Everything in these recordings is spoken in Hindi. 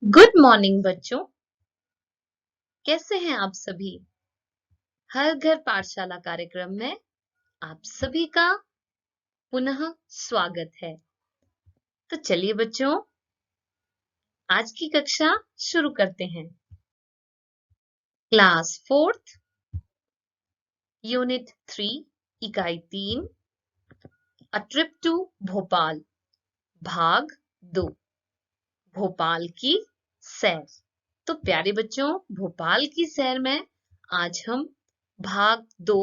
गुड मॉर्निंग बच्चों। कैसे हैं आप सभी? हर घर पाठशाला कार्यक्रम में आप सभी का पुनः स्वागत है। तो चलिए बच्चों, आज की कक्षा शुरू करते हैं। क्लास 4th यूनिट 3 इकाई 3 अ ट्रिप टू भोपाल भाग 2 भोपाल की सैर। तो प्यारे बच्चों, भोपाल की सैर में आज हम भाग 2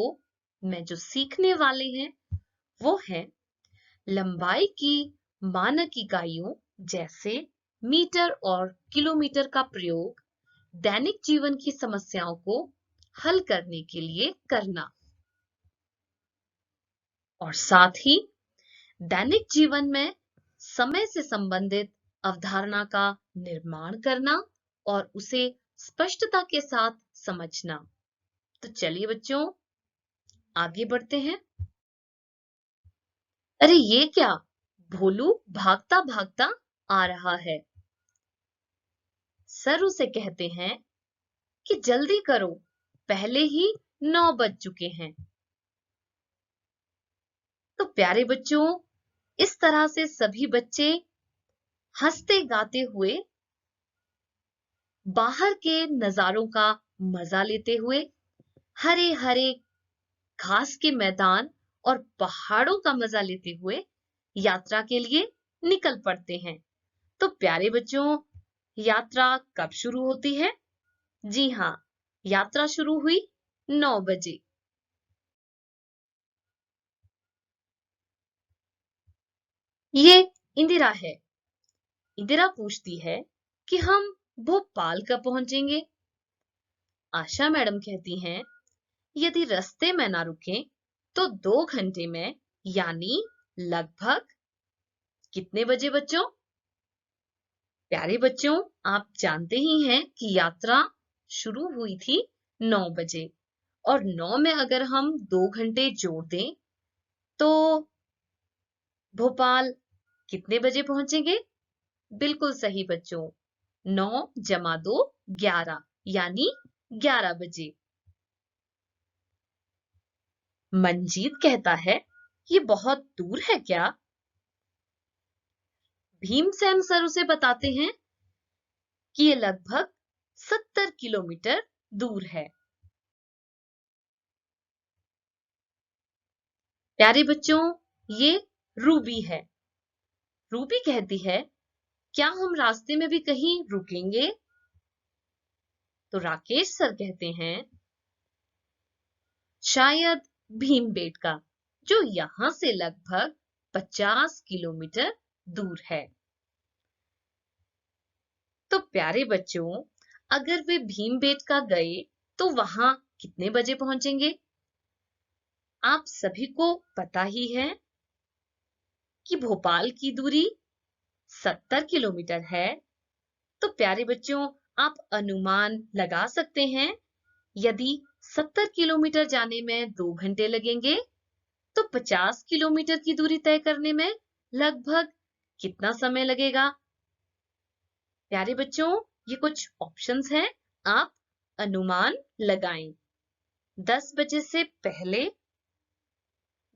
में जो सीखने वाले हैं वो है लंबाई की मानक इकाइयों जैसे मीटर और किलोमीटर का प्रयोग दैनिक जीवन की समस्याओं को हल करने के लिए करना और साथ ही दैनिक जीवन में समय से संबंधित अवधारणा का निर्माण करना और उसे स्पष्टता के साथ समझना। तो चलिए बच्चों, आगे बढ़ते हैं। अरे ये क्या, भोलू भागता भागता आ रहा है। सर उसे कहते हैं कि जल्दी करो, पहले ही 9 बज चुके हैं। तो प्यारे बच्चों, इस तरह से सभी बच्चे हंसते गाते हुए बाहर के नजारों का मजा लेते हुए हरे हरे घास के मैदान और पहाड़ों का मजा लेते हुए यात्रा के लिए निकल पड़ते हैं। तो प्यारे बच्चों, यात्रा कब शुरू होती है? जी हाँ, यात्रा शुरू हुई 9 बजे। ये इंदिरा है। इंदिरा पूछती है कि हम भोपाल कब पहुंचेंगे? आशा मैडम कहती हैं, यदि रास्ते में ना रुके तो 2 घंटे में, यानी लगभग कितने बजे बच्चों? प्यारे बच्चों, आप जानते ही हैं कि यात्रा शुरू हुई थी 9 बजे और 9 में अगर हम 2 घंटे जोड़ दें तो भोपाल कितने बजे पहुंचेंगे? बिल्कुल सही बच्चों, 9 जमा 2 11, यानी 11 बजे। मंजीत कहता है, ये बहुत दूर है क्या? भीमसेन सर उसे बताते हैं कि ये लगभग 70 किलोमीटर दूर है। प्यारे बच्चों, ये रूबी है। रूबी कहती है, क्या हम रास्ते में भी कहीं रुकेंगे? तो राकेश सर कहते हैं, शायद भीमबेटका, जो यहां से लगभग 50 किलोमीटर दूर है। तो प्यारे बच्चों, अगर वे भीमबेटका गए तो वहां कितने बजे पहुंचेंगे? आप सभी को पता ही है कि भोपाल की दूरी 70 किलोमीटर है। तो प्यारे बच्चों, आप अनुमान लगा सकते हैं, यदि 70 किलोमीटर जाने में 2 घंटे लगेंगे तो 50 किलोमीटर की दूरी तय करने में लगभग कितना समय लगेगा? प्यारे बच्चों, ये कुछ ऑप्शंस हैं, आप अनुमान लगाएं। 10 बजे से पहले,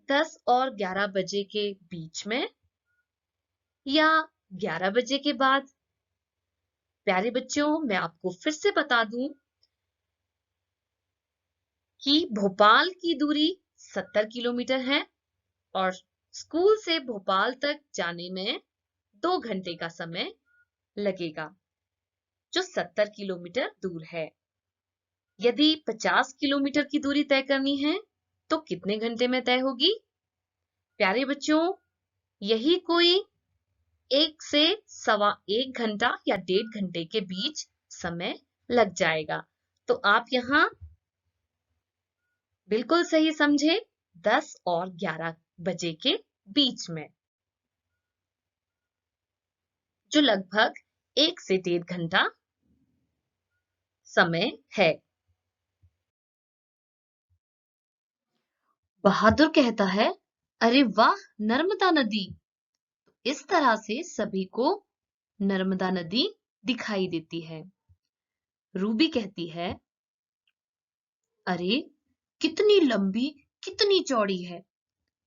10 और 11 बजे के बीच में, या 11 बजे के बाद। प्यारे बच्चों, मैं आपको फिर से बता दूं कि भोपाल की दूरी 70 किलोमीटर है और स्कूल से भोपाल तक जाने में 2 घंटे का समय लगेगा, जो 70 किलोमीटर दूर है। यदि 50 किलोमीटर की दूरी तय करनी है तो कितने घंटे में तय होगी? प्यारे बच्चों, यही कोई 1 से सवा 1 घंटा या 1.5 घंटे के बीच समय लग जाएगा। तो आप यहाँ बिल्कुल सही समझे, 10 और 11 बजे के बीच में, जो लगभग 1 से 1.5 घंटा समय है। बहादुर कहता है, अरे वाह, नर्मदा नदी। इस तरह से सभी को नर्मदा नदी दिखाई देती है। रूबी कहती है, अरे कितनी लंबी, कितनी चौड़ी है।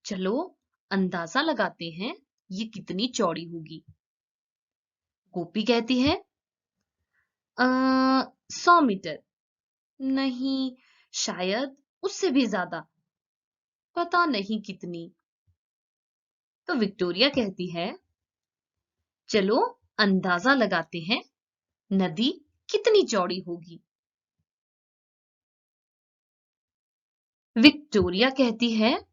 चलो अंदाजा लगाते हैं ये कितनी चौड़ी होगी। गोपी कहती है, 100 मीटर। नहीं, शायद उससे भी ज्यादा, पता नहीं कितनी। तो विक्टोरिया कहती है, चलो अंदाजा लगाते हैं नदी कितनी चौड़ी होगी। विक्टोरिया कहती है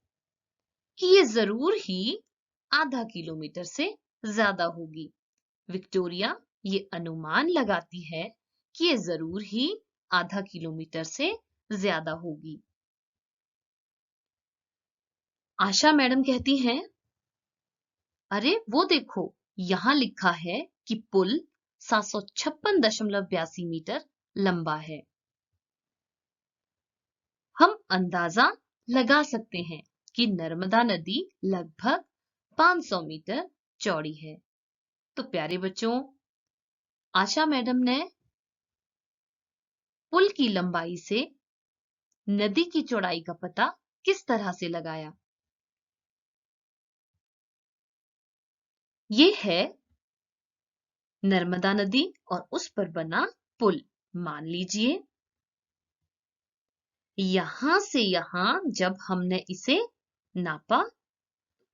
कि ये जरूर ही आधा किलोमीटर से ज्यादा होगी। विक्टोरिया ये अनुमान लगाती है कि ये जरूर ही आधा किलोमीटर से ज्यादा होगी। आशा मैडम कहती हैं, अरे वो देखो, यहां लिखा है कि पुल 756.82 मीटर लंबा है। हम अंदाजा लगा सकते हैं कि नर्मदा नदी लगभग 500 मीटर चौड़ी है। तो प्यारे बच्चों, आशा मैडम ने पुल की लंबाई से नदी की चौड़ाई का पता किस तरह से लगाया? ये है नर्मदा नदी और उस पर बना पुल। मान लीजिए यहां से यहां जब हमने इसे नापा,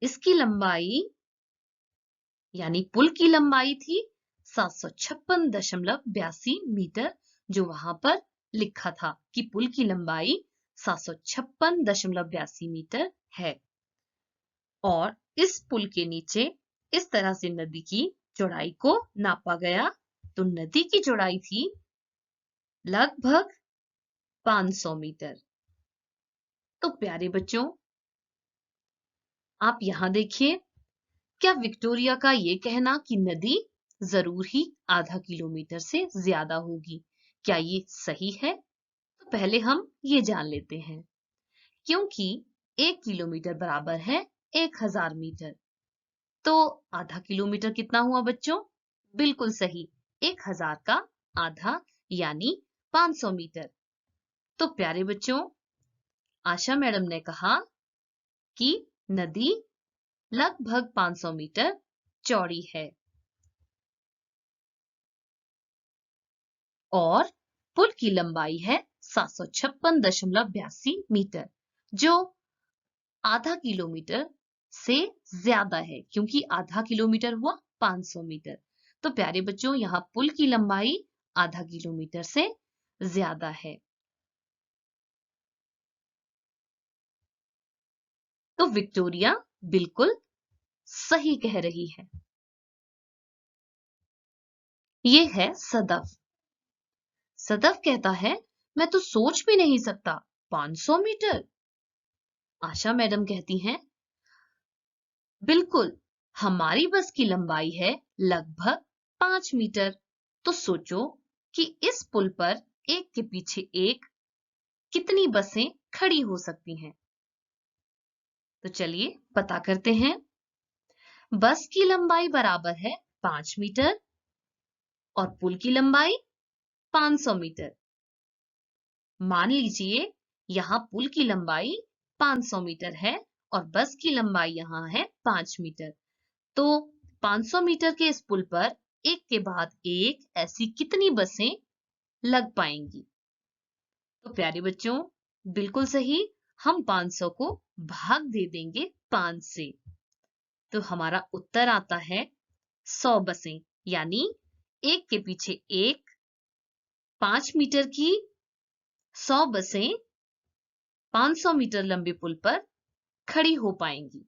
इसकी लंबाई यानी पुल की लंबाई थी 756.82 मीटर, जो वहां पर लिखा था कि पुल की लंबाई 756.82 मीटर है। और इस पुल के नीचे इस तरह से नदी की चौड़ाई को नापा गया, तो नदी की चौड़ाई थी लगभग 500 मीटर। तो प्यारे बच्चों, आप यहां देखिए, क्या विक्टोरिया का ये कहना कि नदी जरूर ही आधा किलोमीटर से ज्यादा होगी, क्या ये सही है? तो पहले हम ये जान लेते हैं। क्योंकि 1 किलोमीटर बराबर है 1000 मीटर, तो आधा किलोमीटर कितना हुआ बच्चों? बिल्कुल सही, 1000 का आधा यानी 500 मीटर। तो प्यारे बच्चों, आशा मैडम ने कहा कि नदी लगभग 500 मीटर चौड़ी है और पुल की लंबाई है 756.82 मीटर, जो आधा किलोमीटर से ज्यादा है, क्योंकि आधा किलोमीटर हुआ 500 मीटर। तो प्यारे बच्चों, यहाँ पुल की लंबाई आधा किलोमीटर से ज्यादा है। तो विक्टोरिया बिल्कुल सही कह रही है। ये है सदफ। सदफ कहता है, मैं तो सोच भी नहीं सकता, 500 मीटर। आशा मैडम कहती हैं, बिल्कुल, हमारी बस की लंबाई है लगभग 5 मीटर। तो सोचो कि इस पुल पर एक के पीछे एक कितनी बसें खड़ी हो सकती हैं। तो चलिए पता करते हैं। बस की लंबाई बराबर है 5 मीटर और पुल की लंबाई 500 मीटर। मान लीजिए यहाँ पुल की लंबाई 500 मीटर है और बस की लंबाई यहाँ है 5 मीटर। तो 500 मीटर के इस पुल पर एक के बाद एक ऐसी कितनी बसें लग पाएंगी? तो प्यारे बच्चों, बिल्कुल सही, हम 500 को भाग दे देंगे 5 से, तो हमारा उत्तर आता है 100 बसें, यानी एक के पीछे एक 5 मीटर की 100 बसें 500 मीटर लंबे पुल पर खड़ी हो पाएंगी।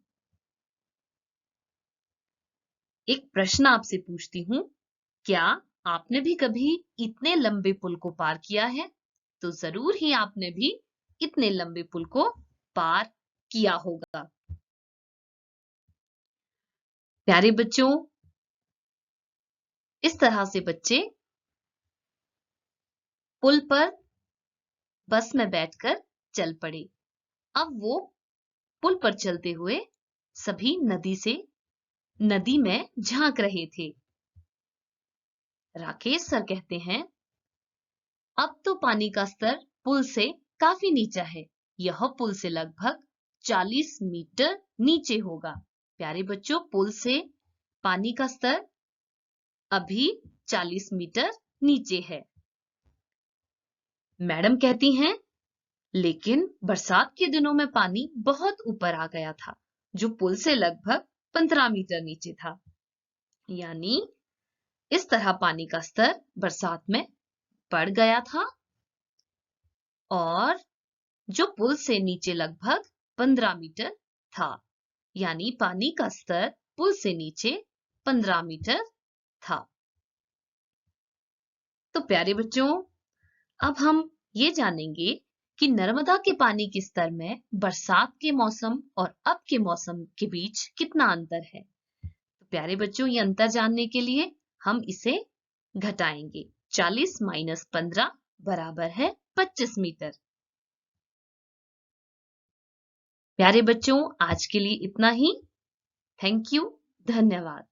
एक प्रश्न आपसे पूछती हूँ, क्या आपने भी कभी इतने लंबे पुल को पार किया है? तो जरूर ही आपने भी इतने लंबे पुल को पार किया होगा। प्यारे बच्चों, इस तरह से बच्चे पुल पर बस में बैठकर चल पड़े। अब वो पुल पर चलते हुए सभी नदी में झांक रहे थे। राकेश सर कहते हैं, अब तो पानी का स्तर पुल से काफी नीचा है। यह पुल से लगभग 40 मीटर नीचे होगा। प्यारे बच्चों, पुल से पानी का स्तर अभी 40 मीटर नीचे है। मैडम कहती हैं, लेकिन बरसात के दिनों में पानी बहुत ऊपर आ गया था, जो पुल से लगभग 15 मीटर नीचे था। यानी इस तरह पानी का स्तर बरसात में बढ़ गया था और जो पुल से नीचे लगभग 15 मीटर था। यानी पानी का स्तर पुल से नीचे 15 मीटर था। तो प्यारे बच्चों, अब हम ये जानेंगे कि नर्मदा के पानी के स्तर में बरसात के मौसम और अब के मौसम के बीच कितना अंतर है। तो प्यारे बच्चों, ये अंतर जानने के लिए हम इसे घटाएंगे। 40 माइनस 15 बराबर है 25 मीटर। प्यारे बच्चों, आज के लिए इतना ही। थैंक यू, धन्यवाद।